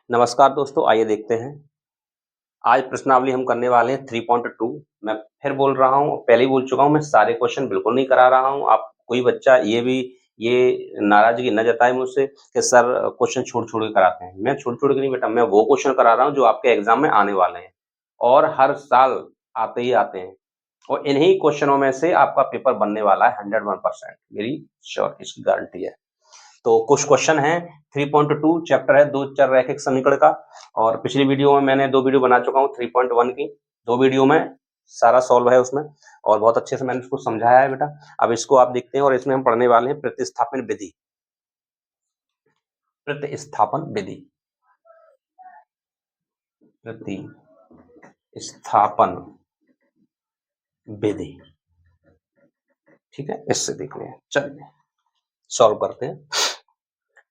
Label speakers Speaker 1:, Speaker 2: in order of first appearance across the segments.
Speaker 1: नमस्कार दोस्तों, आइए देखते हैं। आज प्रश्नावली हम करने वाले हैं 3.2। मैं फिर बोल रहा हूँ, पहले ही बोल चुका हूँ, मैं सारे क्वेश्चन बिल्कुल नहीं करा रहा हूँ। आप कोई बच्चा ये नाराज़गी ना जताए मुझसे कि सर क्वेश्चन छोड़-छोड़ के कराते हैं। मैं छोड़-छोड़ के नहीं बेटा, मैं वो क्वेश्चन करा रहा हूँ जो आपके एग्ज़ाम में आने वाले हैं और हर साल आते ही आते हैं और इन्हीं क्वेश्चनों में से आपका पेपर बनने वाला है 101%, मेरी श्योर इसकी गारंटी है। तो कुछ क्वेश्चन हैं। 3.2 चैप्टर है, 2 चर रैखिक समीकरण का, और पिछली वीडियो में मैंने 2 वीडियो बना चुका हूँ 3.1 की। 2 वीडियो में सारा सॉल्व है उसमें और बहुत अच्छे से मैंने उसको समझाया है बेटा। अब इसको आप देखते हैं और इसमें हम पढ़ने वाले हैं प्रतिस्थापन विधि। प्रतिस्थापन विधि, प्रतिस्थापन विधि, ठीक है, इससे देखते हैं। चलिए सॉल्व करते हैं।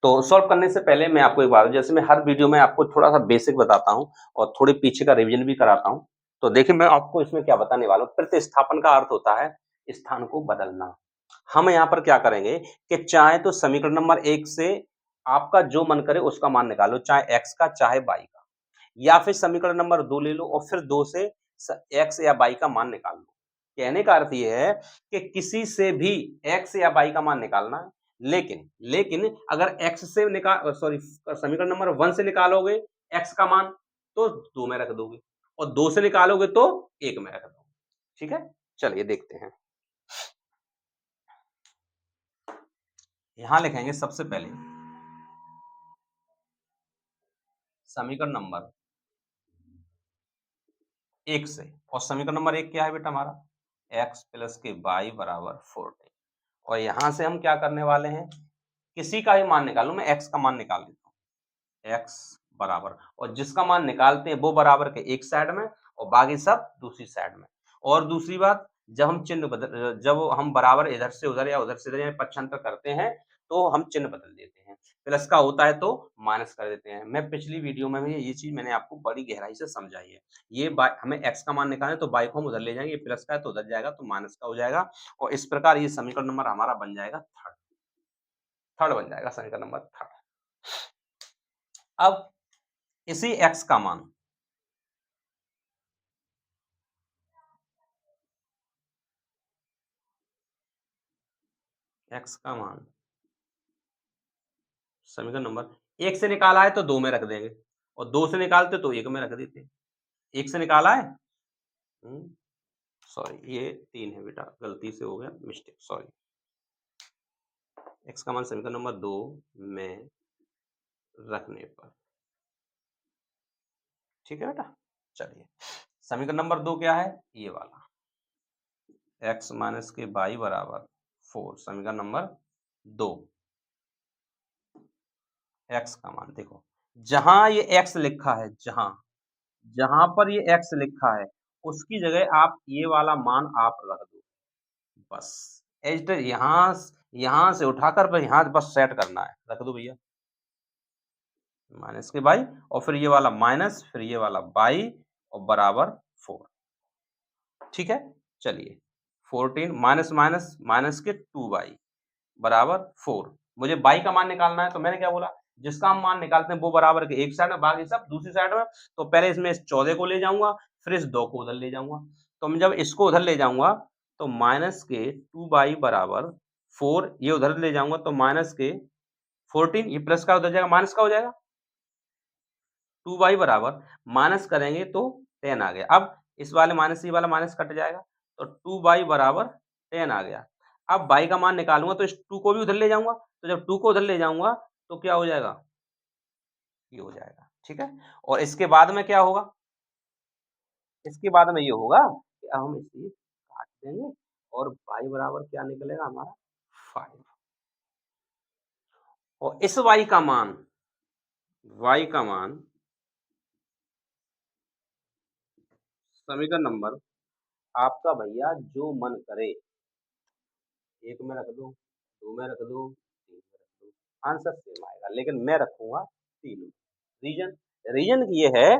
Speaker 1: तो सॉल्व करने से पहले मैं आपको एक बात, जैसे मैं हर वीडियो में आपको थोड़ा-सा बेसिक बताता हूँ और थोड़ी पीछे का रिवीजन भी कराता हूँ। तो देखिए मैं आपको इसमें क्या बताने वाला हूँ। प्रतिस्थापन का अर्थ होता है स्थान को बदलना। हम यहाँ पर क्या करेंगे कि चाहे तो समीकरण नंबर 1 से आपका जो मन करे उसका मान निकालो, चाहे x का चाहे y का, या फिर समीकरण नंबर 2 ले लो और फिर 2 से x या y का मान निकाल लो। कहने का अर्थ ये है कि किसी से भी x या y का मान निकालना है, लेकिन अगर x से समीकरण नंबर 1 से निकालोगे x का मान तो 2 में रख दोगे और 2 से निकालोगे तो 1 में रख दोगे। ठीक है, चलिए देखते हैं। यहां लिखेंगे सबसे पहले समीकरण नंबर 1 से, और समीकरण नंबर 1 क्या है बेटा हमारा, x प्लस के y बराबर 14। और यहां से हम क्या करने वाले हैं, किसी का भी मान निकालो, मैं x का मान निकाल लेता हूँ। x बराबर, और जिसका मान निकालते हैं वो बराबर के एक साइड में और बाकी सब दूसरी साइड में। और दूसरी बात, जब हम बराबर इधर से उधर या उधर से इधर पक्षांतर करते हैं तो हम चिन्ह बदल देते हैं। प्लस का होता है तो माइनस कर देते हैं। मैं पिछली वीडियो में भी ये चीज मैंने आपको बड़ी गहराई से समझाई है। ये हमें x का मान निकालना है तो y को हम उधर ले जाएंगे, प्लस का है तो उधर जाएगा तो माइनस का हो जाएगा और इस प्रकार ये समीकरण नंबर हमारा बन जाएगा थर्ड। थर्ड बन जाएगा समीकरण नंबर थर्ड। अब इसी x का मान समीकरण नंबर 1 से निकाला है तो 2 में रख देंगे और 2 से निकालते तो 1 में रख देते। 1 से निकाला है, सॉरी ये 3 है बेटा, गलती से हो गया मिस्टेक, सॉरी। x का मान समीकरण नंबर 2 में रखने पर, ठीक है बेटा। चलिए समीकरण नंबर 2 क्या है, ये वाला x माइनस के y बराबर 4। समीकरण नंबर 2 x का मान देखो, जहां ये x लिखा है, जहां पर ये x लिखा है उसकी जगह आप ये वाला मान आप रख दो बस। एज यहां से उठाकर बस यहां बस सेट करना है, रख दो भैया माइनस के बाई और फिर ये वाला माइनस, फिर ये वाला बाई और बराबर 4। ठीक है, चलिए 14 माइनस माइनस माइनस के 2 बाई बराबर 4। मुझे बाई का मान निकालना है तो मैंने क्या बोला, जिसका हम मान निकालते हैं वो बराबर के एक साइड में, बाकी सब दूसरी साइड में। तो पहले इसमें इस 14 को ले जाऊंगा, फिर इस 2 को उधर ले जाऊंगा। तो मैं जब इसको उधर ले जाऊंगा तो माइनस के 2 बाई बराबर 4, ये उधर ले जाऊंगा तो माइनस के 14, ये प्लस का उधर जाएगा माइनस का हो जाएगा। 2 बाई बराबर माइनस करेंगे तो 10 आ गया। अब इस वाले माइनस से ये वाला माइनस कट जाएगा तो 2 बाई बराबर 10 आ गया। अब बाई का मान निकालूंगा तो इस 2 को भी उधर ले जाऊंगा, तो जब 2 को उधर ले जाऊंगा तो क्या हो जाएगा, ये हो जाएगा। ठीक है, और इसके बाद में क्या होगा, इसके बाद में ये होगा कि अब हम इसे काट देंगे और बाई बराबर क्या निकलेगा हमारा 5। और इस y का मान, y का मान समीकरण नंबर आपका भैया जो मन करे, 1 में रख दो, 2 में रख दो, 3 में रख दो, आंसर सेम आएगा, लेकिन मैं रखूंगा 3 में। रीजन रीजन ये है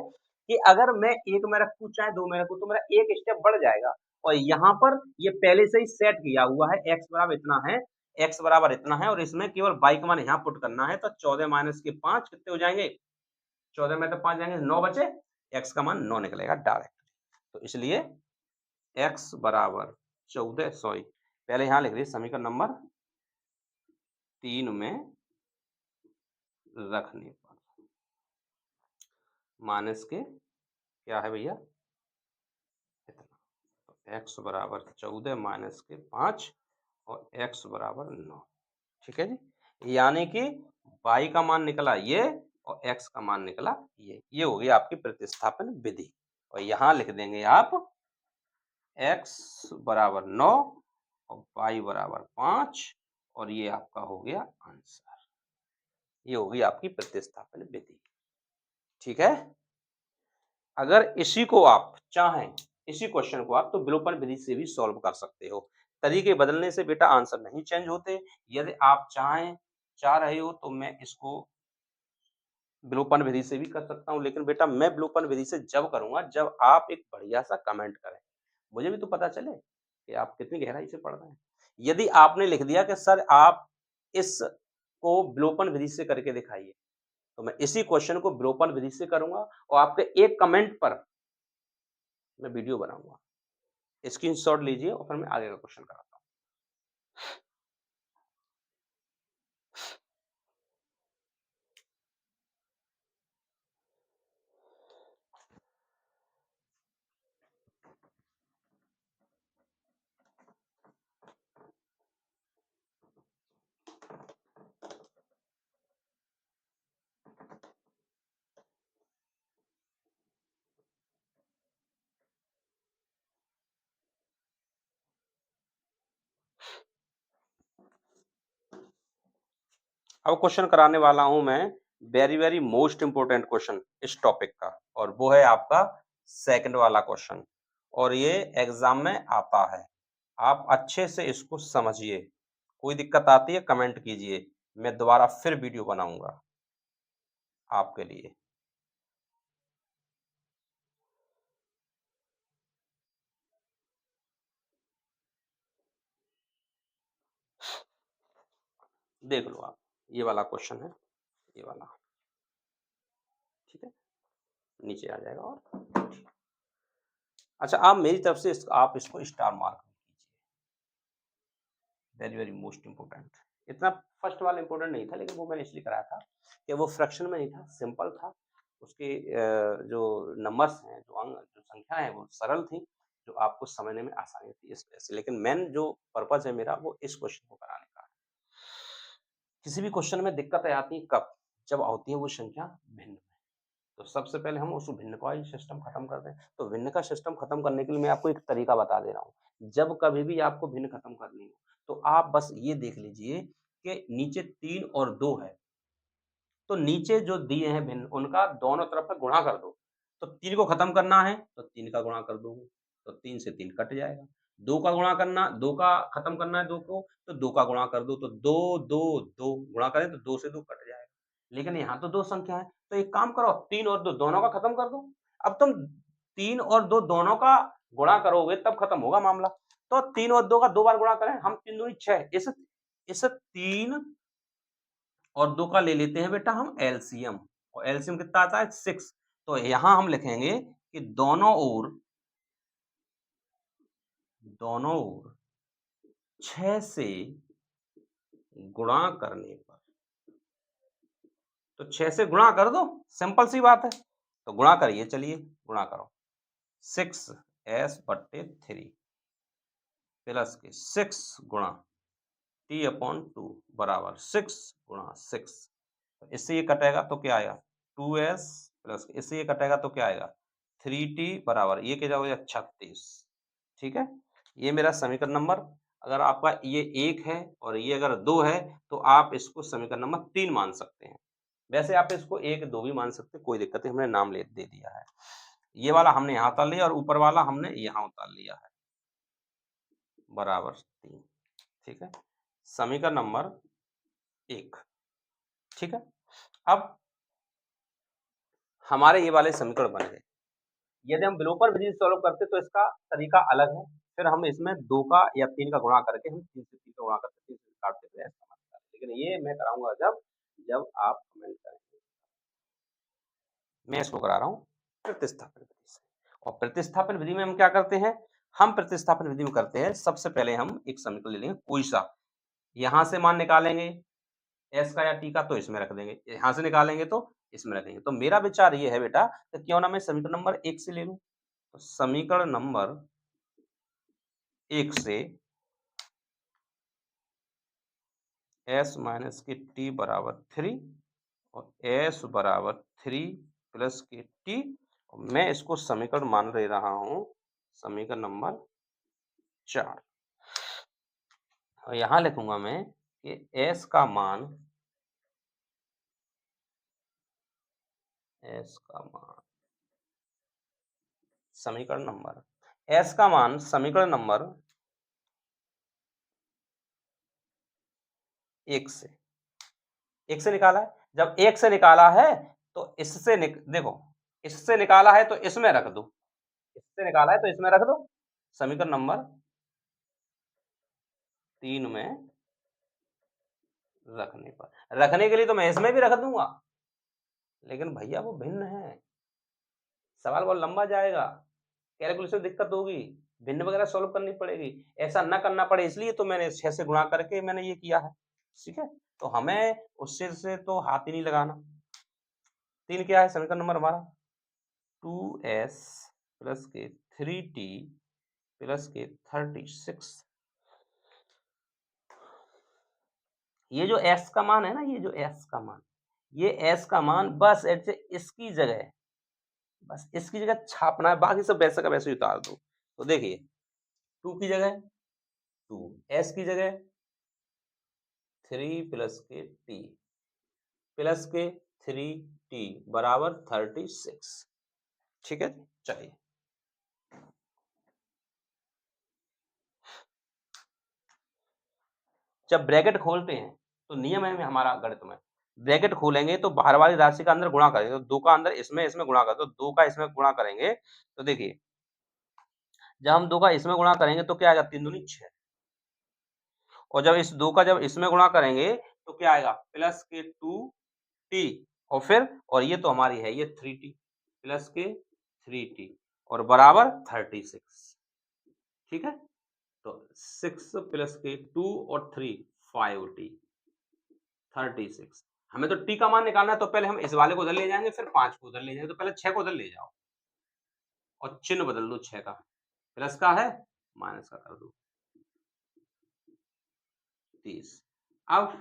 Speaker 1: कि अगर मैं 1 में रखूं चाहे 2 में रखूं तो मेरा एक स्टेप बढ़ जाएगा और यहाँ पर ये पहले से ही सेट किया हुआ है, x बराबर इतना है, x बराबर इतना है और इसमें केवल y का मान यहाँ पुट करना है। तो 14 माइनस के 5 कितने हो जाएंगे, 14 में तो 5 जाएंगे, 9 बचे, x का मान 9 निकलेगा डायरेक्ट। तो इसलिए x बराबर 14, सॉरी पहले यहाँ लिख रही समीकरण नंबर 3 में रखने पर माइनस के क्या है भैया इतना, तो x बराबर 14 माइनस के 5 और x बराबर 9। ठीक है जी, यानी कि y का मान निकला ये और x का मान निकला ये हो गई आपकी प्रतिस्थापन विधि। और यहाँ लिख देंगे आप x बराबर 9 और y बराबर 5 और ये आपका हो गया आंसर। ये होगी आपकी प्रतिस्थापन विधि। ठीक है, अगर इसी को आप चाहें, इसी क्वेश्चन को आप तो विलोपन विधि से भी सॉल्व कर सकते हो। तरीके बदलने से बेटा आंसर नहीं चेंज होते। यदि आप चाह रहे हो तो मैं इसको विलोपन विधि से भी कर सकता हूँ, लेकिन बेटा मैं विलोपन विधि से जब करूंगा जब आप एक बढ़िया सा कमेंट करें, मुझे भी तो पता चले कि आप कितनी गहराई से पढ़ रहे हैं। यदि आपने लिख दिया कि सर आप इस को विलोपन विधि से करके दिखाइए, तो मैं इसी क्वेश्चन को विलोपन विधि से करूंगा और आपके एक कमेंट पर मैं वीडियो बनाऊंगा। स्क्रीनशॉट लीजिए और फिर मैं आगे का क्वेश्चन कराता हूँ। अब क्वेश्चन कराने वाला हूं मैं वेरी मोस्ट इंपोर्टेंट क्वेश्चन इस टॉपिक का, और वो है आपका सेकंड वाला क्वेश्चन, और ये एग्जाम में आता है। आप अच्छे से इसको समझिए, कोई दिक्कत आती है कमेंट कीजिए, मैं दोबारा फिर वीडियो बनाऊंगा आपके लिए। देख लो आप, ये वाला क्वेश्चन है, ये वाला, ठीक है, नीचे आ जाएगा। और अच्छा, आप मेरी तरफ से आप इसको स्टार मार्क कीजिए, वेरी मोस्ट इंपोर्टेंट। इतना फर्स्ट वाला इंपोर्टेंट नहीं था, लेकिन वो मैंने इसलिए कराया था कि वो फ्रैक्शन में नहीं था, सिंपल था। उसके जो नंबर्स हैं, जो अंक, जो संख्या है वो सरल थी, जो आपको समझने में आसानी थी इस वजह से। लेकिन मेन जो पर्पज है मेरा वो इस क्वेश्चन को कराने का है। किसी भी क्वेश्चन में दिक्कत आती है कब, जब होती है वो संख्या भिन्न में। तो सबसे पहले हम उस भिन्न का ही सिस्टम खत्म कर दें। तो भिन्न का सिस्टम खत्म करने के लिए मैं आपको एक तरीका बता दे रहा हूँ। जब कभी भी आपको भिन्न खत्म करनी हो तो आप बस ये देख लीजिए कि नीचे 3 और 2 है, तो नीचे जो दिए हैं भिन्न उनका दोनों तरफ का गुणा कर दो। तो 3 को खत्म करना है तो 3 का गुणा कर दोगे, तो 3 से 3 कट जाएगा। 2 का गुणा करना, 2 का खत्म करना है 2 को, तो 2 का गुणा कर दो, तो 2 2 2 गुणा करें तो 2 से 2 कट जाएगा। लेकिन यहाँ तो 2 संख्या है, तो एक काम करो, 3 और 2 दोनों का खत्म कर दो। अब तुम 3 और 2 दोनों का गुणा करोगे तब खत्म होगा मामला। तो 3 और 2 का 2 बार गुणा करें, हम 3 दूनी 6, इस 3 और 2 का ले लेते हैं बेटा हम एलसीएम, और एलसीएम कितना आता है 6। तो यहां हम लिखेंगे कि दोनों ओर 6 से गुणा करने पर, तो 6 से गुणा कर दो, सिंपल सी बात है। तो गुणा करिए, चलिए गुणा करो, 6s/3 प्लस के 6 गुणा t/2 बराबर 6 गुणा 6। तो इससे ये कटेगा तो क्या आएगा 2s प्लस, इससे ये कटेगा तो क्या आएगा 3t बराबर, ये क्या हो जाएगा 36। ठीक है, ये मेरा समीकरण नंबर, अगर आपका ये 1 है और ये अगर 2 है तो आप इसको समीकरण नंबर 3 मान सकते हैं। वैसे आप इसको 1 2 भी मान सकते हैं, कोई दिक्कत नहीं, हमने नाम दे दिया है। ये वाला हमने यहाँ उतार लिया और ऊपर वाला हमने यहाँ उतार लिया है, बराबर 3। ठीक है, समीकरण नंबर 1। ठीक है, अब हमारे ये वाले समीकरण बन गए। यदि हम विलोपन विधि से सॉल्व करते तो इसका तरीका अलग है, फिर हम इसमें 2 का या 3 का गुणा करके हम 3 से 3 का गुणा करके 3 से काटते थे ऐसा मत करें। लेकिन ये मैं कराऊंगा जब आप कमेंट करेंगे। मैं इसको करा रहा हूँ प्रतिस्थापन विधि से। और प्रतिस्थापन विधि में हम क्या करते हैं, हम प्रतिस्थापन विधि में करते हैं सबसे पहले हम एक समीकरण ले लेंगे कोई सा, यहां से मान निकालेंगे एस का या टी का तो इसमें रख देंगे, यहां से निकालेंगे तो इसमें रखेंगे। तो मेरा विचार ये है बेटा कि क्यों ना मैं समीकरण नंबर 1 से ले लूं। तो समीकरण नंबर 1 से एस माइनस के टी बराबर 3 और एस बराबर 3 प्लस के टी, मैं इसको समीकरण मान ले रहा हूं समीकरण नंबर 4। और यहां लिखूंगा मैं कि एस का मान समीकरण नंबर एस का मान समीकरण नंबर 1 से निकाला है। जब 1 से निकाला है तो इससे देखो, इससे निकाला है तो इसमें रख दो, इससे निकाला है तो इसमें रख दो, समीकरण नंबर 3 में रखने के लिए तो मैं इसमें भी रख दूंगा, लेकिन भैया वो भिन्न है, सवाल बहुत लंबा जाएगा, कैलकुलेशन दिक्कत होगी, भिन्न वगैरह सॉल्व करनी पड़ेगी, ऐसा ना करना पड़े इसलिए तो मैंने 6 से गुणा करके मैंने ये किया है। ठीक है, तो हमें उससे से तो हाथ ही नहीं लगाना। 3 क्या है समीकरण नंबर हमारा 2s प्लस के 3t प्लस के 36। ये जो s का मान है ना, ये जो s का मान, ये s का मान बस ऐसे इसकी जगह, बस इसकी जगह छापना है, बाकी सब वैसे का वैसे ही उतार दो। तो देखिए 2 की जगह 2, s की जगह 3 प्लस के t प्लस के 3t बराबर 36। ठीक है, चलिए जब ब्रैकेट खोलते हैं तो नियम है हमारा गणित में, ब्रैकेट खोलेंगे तो बाहर वाली राशि का अंदर गुणा करेंगे, तो 2 का अंदर इसमें गुणा करें, तो 2 का इसमें गुणा करेंगे तो देखिए जब हम 2 का इसमें गुणा करेंगे तो क्या आएगा 3 दूनी 6, और जब इस 2 का जब इसमें गुणा करेंगे तो क्या आएगा प्लस के 2t, और फिर और ये तो हमारी है ये 3t प्लस के 3t और बराबर 36। ठीक है, तो 6 प्लस के 2 और 3 5t 36। हमें तो टी का मान निकालना है, तो पहले हम इस वाले को उधर ले जाएंगे, फिर 5 को उधर ले जाएंगे, तो पहले 6 को उधर ले जाओ और चिन्ह बदल दो, 6 का प्लस का है माइनस का कर दो 30। अब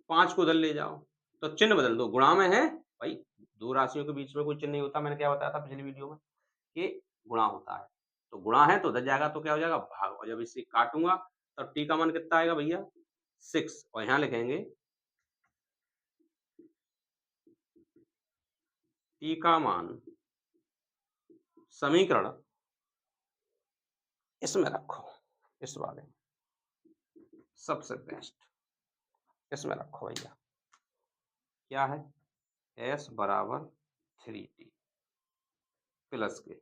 Speaker 1: 5 को उधर ले जाओ तो चिन्ह बदल दो, गुणा में है भाई, दो राशियों के बीच में कोई चिन्ह नहीं होता, मैंने क्या बताया था पिछली वीडियो में कि गुणा होता है, तो गुणा है तो उधर जाएगा तो क्या हो जाएगा भाग, और जब इसे काटूंगा तब टी का मान कितना आएगा भैया 6, और यहां लिखेंगे टी का मान समीकरण इसमें रखो, इस वाले सबसे बेस्ट इसमें रखो भैया, क्या है s बराबर 3t प्लस के,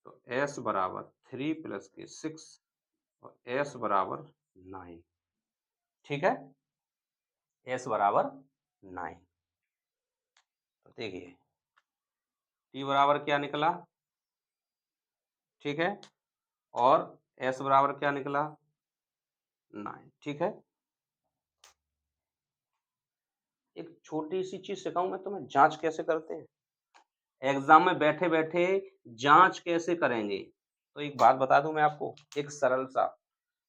Speaker 1: तो s बराबर 3 प्लस के 6 और s बराबर 9। ठीक है, s बराबर 9। तो देखिए t बराबर क्या निकला, ठीक है, और s बराबर क्या निकला 9। ठीक है, एक छोटी सी चीज सिखाऊं मैं तुम्हें, जांच कैसे करते हैं, एग्जाम में बैठे बैठे जांच कैसे करेंगे। तो एक बात बता दूं मैं आपको, एक सरल सा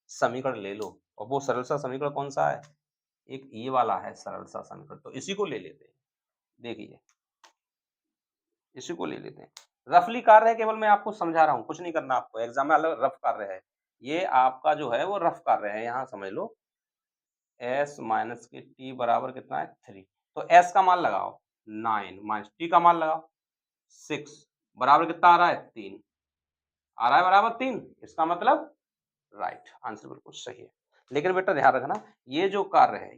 Speaker 1: समीकरण ले लो, और वो सरल सा समीकरण कौन सा है, एक ये वाला है सरल सा समीकरण, तो इसी को ले लेते हैं। देखिए इसी को ले लेते हैं, रफली कार्य है, केवल मैं आपको समझा रहा हूँ, कुछ नहीं करना आपको, एग्जाम में अलग रफ कार्य है, ये आपका जो है वो रफ कार्य है, यहाँ समझ लो s माइनस के t बराबर कितना है 3, तो s का मान लगाओ 9 माइनस t का मान लगाओ 6 बराबर कितना आ रहा है 3, आ रहा है बराबर 3, इसका मतलब राइट आंसर बिल्कुल सही है। लेकिन बेटा ध्यान रखना, ये जो कार्य है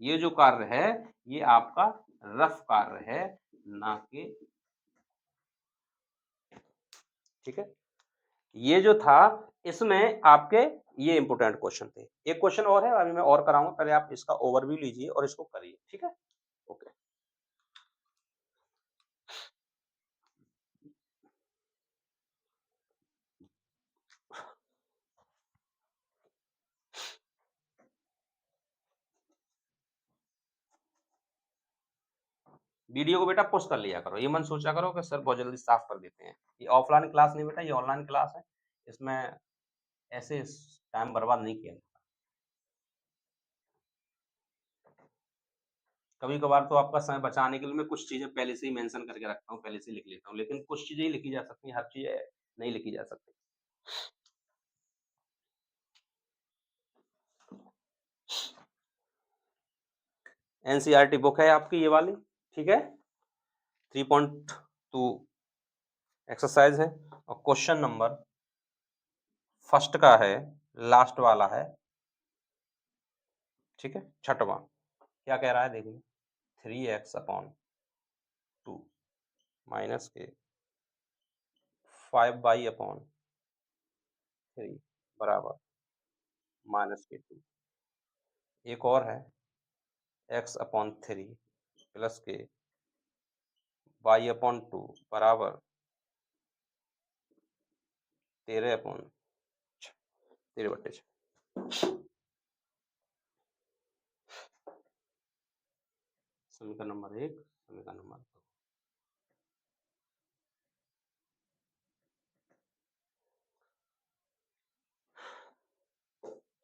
Speaker 1: ये जो कार्य है ये आपका रफ कार्य है, ना कि, ठीक है, ये जो था इसमें आपके ये इंपोर्टेंट क्वेश्चन थे। एक क्वेश्चन और है, अभी मैं और कराऊंगा, पहले आप इसका ओवरव्यू लीजिए और इसको करिए। ठीक है, ओके। वीडियो को बेटा पुश कर लिया करो, ये मन सोचा करो कि सर बहुत जल्दी साफ कर देते हैं। ये ऑफलाइन क्लास नहीं बेटा, ये ऑनलाइन क्लास है, इसमें ऐसे टाइम बर्बाद नहीं किया। कभी कभार तो आपका समय बचाने के लिए मैं कुछ चीजें पहले से ही मेंशन करके रखता हूँ, पहले से ही लिख लेता हूँ, लेकिन कुछ चीजें ही लिखी जा सकती हैं, हर चीज नहीं लिखी जा सकती। एनसीईआरटी बुक है आपकी ये वाली, ठीक है। 3.2 एक्सरसाइज है और क्वेश्चन नंबर फर्स्ट का है, लास्ट वाला है, ठीक है। छठवां क्या कह रहा है देखिए, 3x/2 माइनस के 5y/3 बराबर -2। एक और है x/3 प्लस के y/2 बराबर 13/6। समीकरण नंबर 1, समीकरण नंबर 2।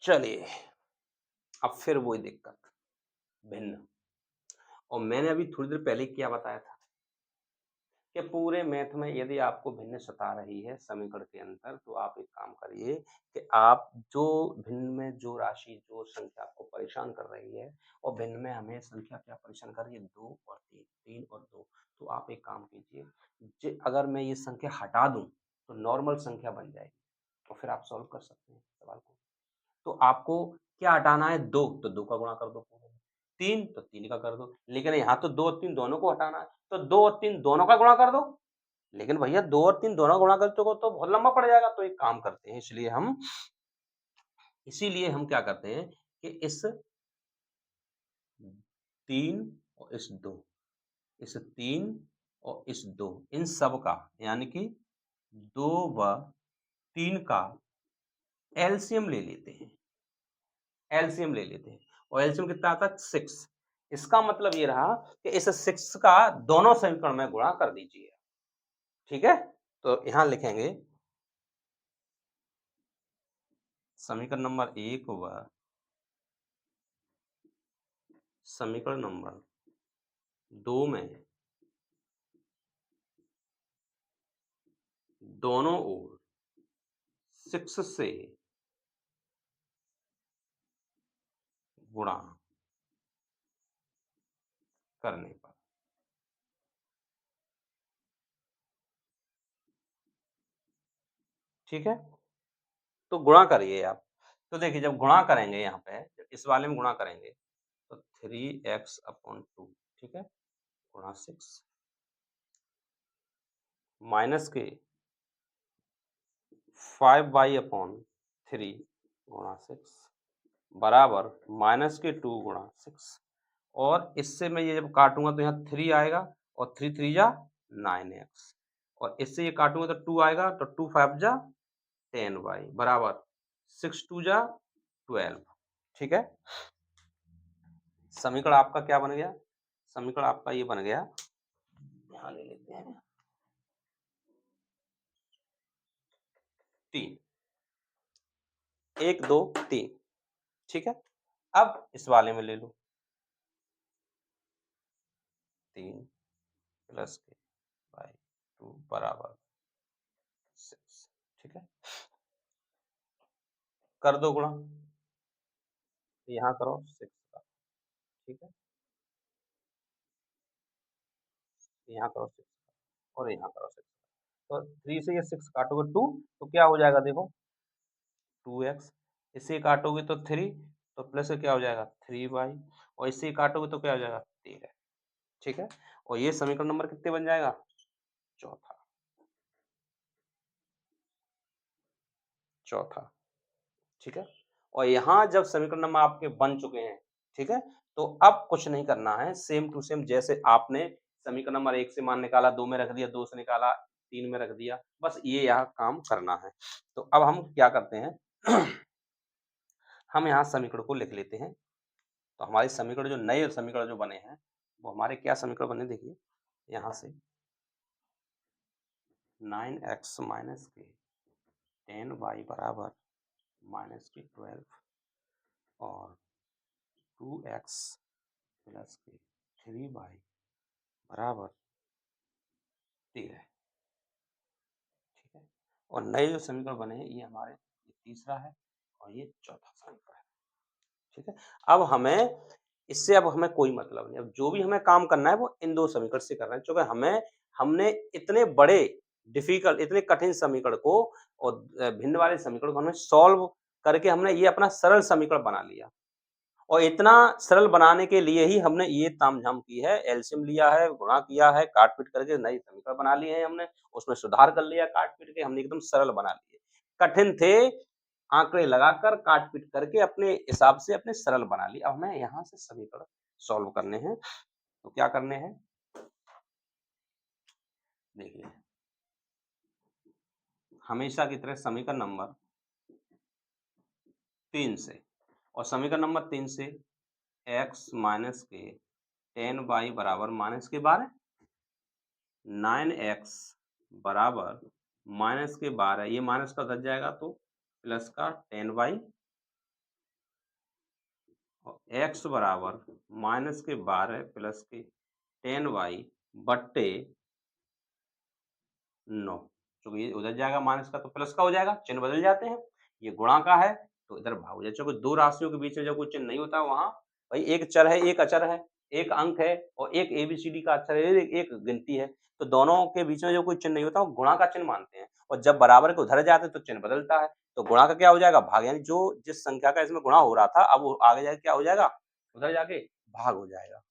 Speaker 1: चलिए अब फिर वही दिक्कत, भिन्न। और मैंने अभी थोड़ी देर पहले क्या बताया था कि पूरे मैथ में यदि आपको भिन्न सता रही है समीकरण के अंदर, तो आप एक काम करिए कि आप जो भिन्न में जो राशि जो संख्या आपको परेशान कर रही है, और भिन्न में हमें संख्या क्या परेशान कर रही है, 2 और 3, 3 और 2, तो आप एक काम कीजिए, अगर मैं ये संख्या हटा दूं तो नॉर्मल संख्या बन जाएगी, तो फिर आप सॉल्व कर सकते हैं सवाल को। तो आपको क्या हटाना है, 2 तो 2 का गुणा कर दो, 3 तो 3 का कर दो, लेकिन यहाँ तो 2 और 3 दोनों को हटाना है, तो 2 और 3 दोनों का गुणा कर दो। लेकिन भैया 2 और 3 दोनों गुणा करते हो तो बहुत लंबा पड़ जाएगा, तो एक काम करते हैं, इसीलिए हम क्या करते हैं कि इस 3 और इस 2, इस 3 और इस 2, इन सब का यानी कि 2 व 3 का एलसीएम ले लेते हैं, एलसीएम ले लेते हैं, और एलसीएम कितना आता है, 6। इसका मतलब ये रहा कि इस 6 का दोनों समीकरण में गुणा कर दीजिए, ठीक है। तो यहां लिखेंगे समीकरण नंबर 1 व समीकरण नंबर 2 में दोनों ओर 6 से गुणा करने पर, ठीक है। तो गुणा करिए आप, तो देखिए जब गुणा करेंगे यहाँ पे, जब इस वाले में गुणा करेंगे तो 3x/2, ठीक है, गुणा 6 माइनस के 5y/3 गुणा 6 बराबर -2 गुणा 6। और इससे मैं ये जब काटूंगा तो यहाँ 3 आएगा, और 3 3 जा 9x, और इससे ये काटूंगा तो 2 आएगा, तो 2 5 जा 10y बराबर 6 2 जा 12, ठीक है। समीकरण आपका क्या बन गया, समीकरण आपका ये बन गया, यहाँ ले लेते हैं 3, 1 2 3, ठीक है। अब इस वाले में ले लो 3 प्लस के बाई 2 बराबर 6, ठीक है। कर दो गुणा, यहाँ करो 6 का, ठीक है, यहाँ करो 6 और यहाँ करो 6, तो 3 से ये 6 काटोगे 2, तो क्या हो जाएगा देखो 2x, इससे काटोगे तो 3, तो प्लस से क्या हो जाएगा 3y, और इससे काटोगे तो क्या हो जाएगा 13, ठीक है। और ये समीकरण नंबर कितने बन जाएगा, चौथा, चौथा, ठीक है। और यहाँ जब समीकरण नंबर आपके बन चुके हैं, ठीक है, तो अब कुछ नहीं करना है, सेम टू सेम जैसे आपने समीकरण नंबर 1 से मान निकाला, 2 में रख दिया, 2 से निकाला, 3 में रख दिया, बस ये यहाँ काम करना है। तो अब हम क्या करते हैं हम यहाँ समीकरण को लिख लेते हैं। तो हमारे समीकरण जो नए समीकरण जो बने हैं वो हमारे क्या समीकरण बने देखिए यहाँ से 9x माइनस के 10y बराबर माइनस के 12 और 2x प्लस के 3y बराबर 13। ठीक है, और नए जो समीकरण बने हैं ये हमारे ये तीसरा है और ये चौथा समीकरण है। ठीक है, अब हमें कोई मतलब नहीं, अब जो भी हमें काम करना है वो इन दो समीकरण से करना है, क्योंकि हमने इतने बड़े डिफिकल्ट इतने कठिन समीकरण को और भिन्न वाले समीकरण को हमने सॉल्व करके हमने ये अपना सरल समीकरण बना लिया, और इतना सरल बनाने के लिए ही हमने ये तामझाम की है, एलसीएम लिया है, गुणा किया है, काट-पीट करके नए समीकरण बना लिए हैं हमने, उसमें सुधार कर लिया काट-पीट के, हमने एकदम सरल बना लिए। कठिन थे, आंकड़े लगाकर काट-पीट करके अपने हिसाब से अपने सरल बना लिए। अब हमें यहाँ से समीकरण सॉल्व करने हैं, तो क्या करने हैं? देखिए, हमेशा की तरह समीकरण नंबर 3 से, और समीकरण नंबर 3 से x माइनस के 10y बराबर माइनस के 12, 9x बराबर माइनस के 12, ये माइनस का उधर जाएगा तो प्लस का 10y, और x बराबर माइनस के 12 प्लस के 10y बट्टे 9, क्योंकि ये उधर जाएगा माइनस का तो प्लस का हो जाएगा, चिन्ह बदल जाते हैं, ये गुणा का है तो इधर भाग हो जाए, क्योंकि दो राशियों के बीच में जब कोई चिन्ह नहीं होता वहां भाई एक चर है, एक अचर है, एक अंक है और एक एबीसीडी का अक्षर है, एक गिनती है, तो दोनों के बीच में जो कोई चिन्ह नहीं होता वो गुणा का चिन्ह मानते हैं, और जब बराबर के उधर जाते हैं तो चिन्ह बदलता है, तो गुणा का क्या हो जाएगा? भाग, यानी जो जिस संख्या का इसमें गुणा हो रहा था अब वो आगे जाके क्या हो जाएगा? उधर जाके भाग हो जाएगा।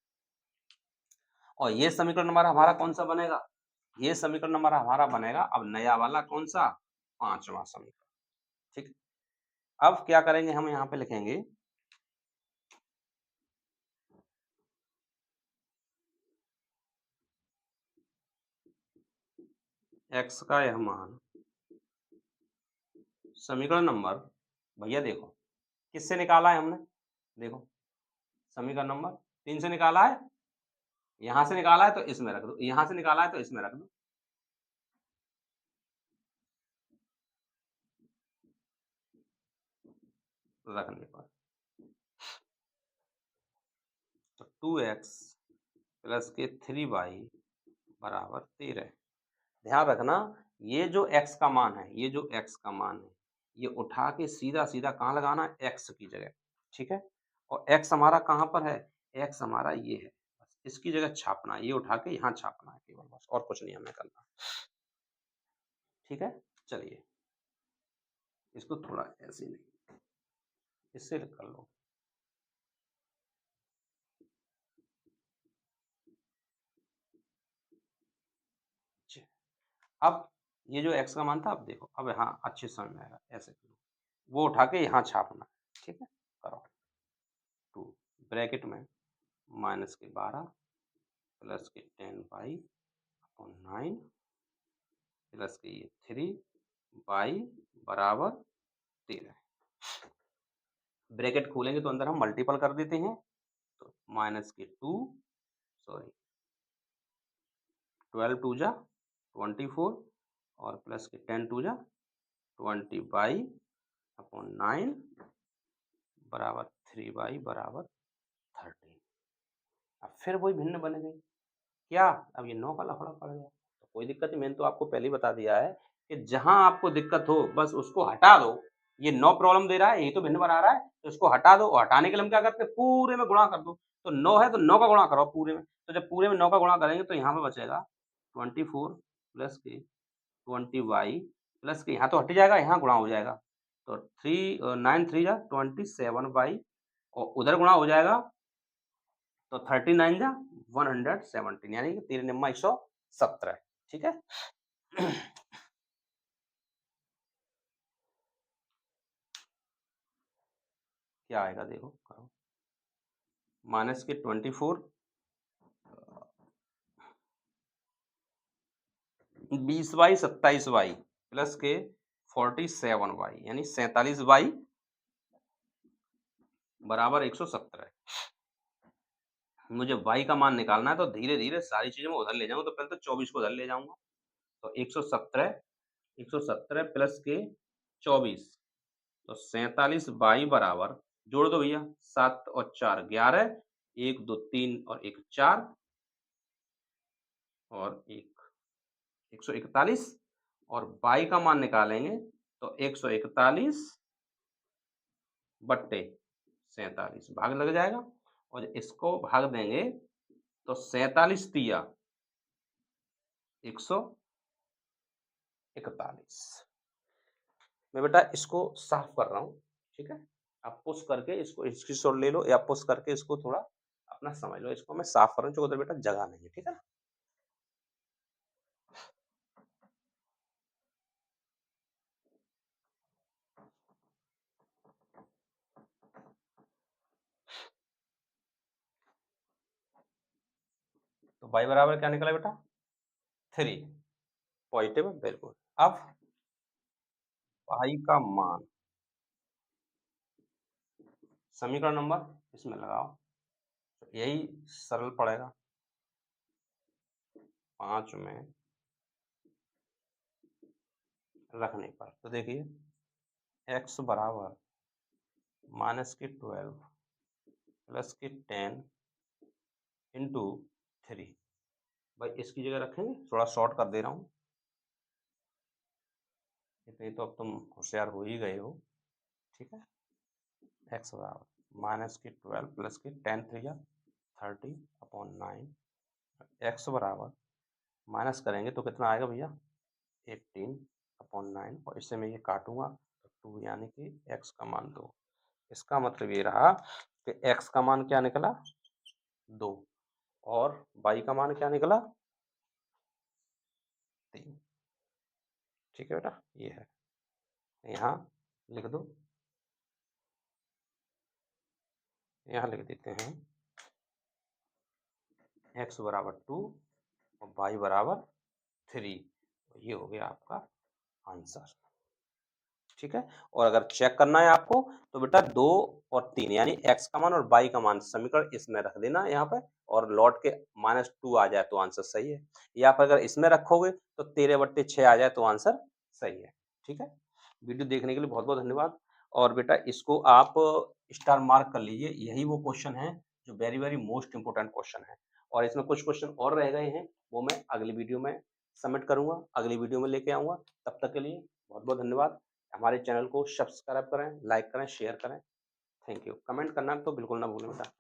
Speaker 1: और ये समीकरण नंबर हमारा कौन सा बनेगा? ये समीकरण नंबर हमारा बनेगा अब नया वाला कौन सा? 5वां समीकरण। ठीक, अब क्या करेंगे हम यहाँ पे लिखेंगे x का यह मान समीकरण नंबर, भैया देखो किससे निकाला है हमने? देखो समीकरण नंबर 3 से निकाला है, यहाँ से निकाला है तो इसमें रख दो, यहाँ से निकाला है तो इसमें रख दो। रखने पर तो 2x प्लस के 3y बराबर 13। ध्यान रखना ये जो x का मान है, ये जो x का मान है ये उठा के सीधा सीधा कहाँ लगाना है? x की जगह। ठीक है, और x हमारा कहाँ पर है? x हमारा ये है, बस इसकी जगह छापना है, ये उठा के यहाँ छापना है केवल, बस और कुछ नहीं हमें करना। ठीक है, चलिए इसको थोड़ा ऐसे नहीं, इससे कर लो। अब ये जो x का मान था, अब देखो अब हाँ अच्छे समझ में आएगा, ऐसे करो, वो उठा के यहाँ छापना है। ठीक है, करो 2 ब्रैकेट में माइनस के 12 प्लस के 10y अपॉन 9 प्लस के ये 3y बराबर 13। ब्रैकेट खोलेंगे तो अंदर हम मल्टीपल कर देते हैं, तो माइनस के 12 टू जा 24 और प्लस के 10 टू जा 20y अपॉन 9 बराबर 3y बराबर 13। अब फिर वही भिन्न बन गई, क्या? अब ये 9 का लफड़ा पड़ गया, तो कोई दिक्कत नहीं, मैंने तो आपको पहले ही बता दिया है कि जहां आपको दिक्कत हो बस उसको हटा दो। ये 9 प्रॉब्लम दे रहा है, यही तो भिन्न बना रहा है, तो इसको हटा दो, और हटाने के लिए हम क्या करते हैं? पूरे में गुणा कर दो, तो 9 है तो 9 का गुणा करो पूरे में, तो जब पूरे में 9 का गुणा करेंगे तो यहाँ पे बचेगा 24 प्लस के 20y प्लस के यहाँ तो हट जाएगा, यहाँ गुणा हो जाएगा, तो 9 3 जा 27y और उधर गुणा हो जाएगा तो 39 जा 117, यानी कि 3 निम्मा 117। ठीक है, क्या आएगा देखो, करो माइनस के 24 20y 27y प्लस के 47y यानी 47y बराबर 117। मुझे y का मान निकालना है तो धीरे-धीरे सारी चीज़ें मैं उधर ले जाऊँगा, तो पहले तो 24 को उधर ले जाऊँगा। तो 117 प्लस के 24 तो 47y बराबर जोड़ दो भैया 7 और 4 11 1 2 3 और 1 4 और 1 141 और y का मान निकालेंगे तो 141 बट्टे 47 भाग लग जाएगा और इसको भाग देंगे तो 47 तिया 141। मैं बेटा इसको साफ कर रहा हूँ, ठीक है। आप पुश करके इसको स्क्रीनशॉट ले लो या पुश करके इसको थोड़ा अपना समझ लो। इसको मैं साफ कर रहा हूँ क्योंकि उधर बेटा जगह नहीं है, ठीक है ना। तो y बराबर क्या निकला बेटा 3 पॉजिटिव बिल्कुल। अब y का मान समीकरण नंबर इसमें लगाओ तो यही सरल पड़ेगा 5 में रखने पर। तो देखिए x बराबर माइनस के 12 प्लस के 10 इंटू 3। भाई इसकी जगह रखेंगे, थोड़ा शॉर्ट कर दे रहा हूँ, इतनी तो अब तुम होशियार हो ही गए हो, ठीक है। x बराबर माइनस के 12 प्लस के 10 3 30 अपॉन 9। x बराबर माइनस करेंगे तो कितना आएगा भैया 18 अपॉन 9 और इससे मैं ये काटूंगा तो 2 यानी कि x का मान 2। इसका मतलब ये रहा कि x का मान क्या निकला 2 और y का मान क्या निकला 3। ठीक है बेटा, ये है, यहाँ लिख दो, यहाँ लिख देते हैं x बराबर 2 और y बराबर 3। ये हो गया आपका आंसर, ठीक है। और अगर चेक करना है आपको तो बेटा 2 और 3 यानी x का मान और y का मान समीकरण इसमें रख देना यहाँ पे और लौट के -2 आ जाए तो आंसर सही है, या फिर अगर इसमें रखोगे तो 13/6 आ जाए तो आंसर सही है, ठीक है। वीडियो देखने के लिए बहुत बहुत धन्यवाद। और बेटा इसको आप स्टार मार्क कर लीजिए, यही वो क्वेश्चन है जो very very most important question है। और इसमें कुछ क्वेश्चन और रह गए हैं, वो मैं अगली वीडियो में सबमिट करूंगा, अगली वीडियो में लेके आऊंगा। तब तक के लिए बहुत बहुत धन्यवाद। हमारे चैनल को सब्सक्राइब करें, लाइक करें, शेयर करें। Thank you. कमेंट करना तो बिल्कुल ना भूलें बेटा।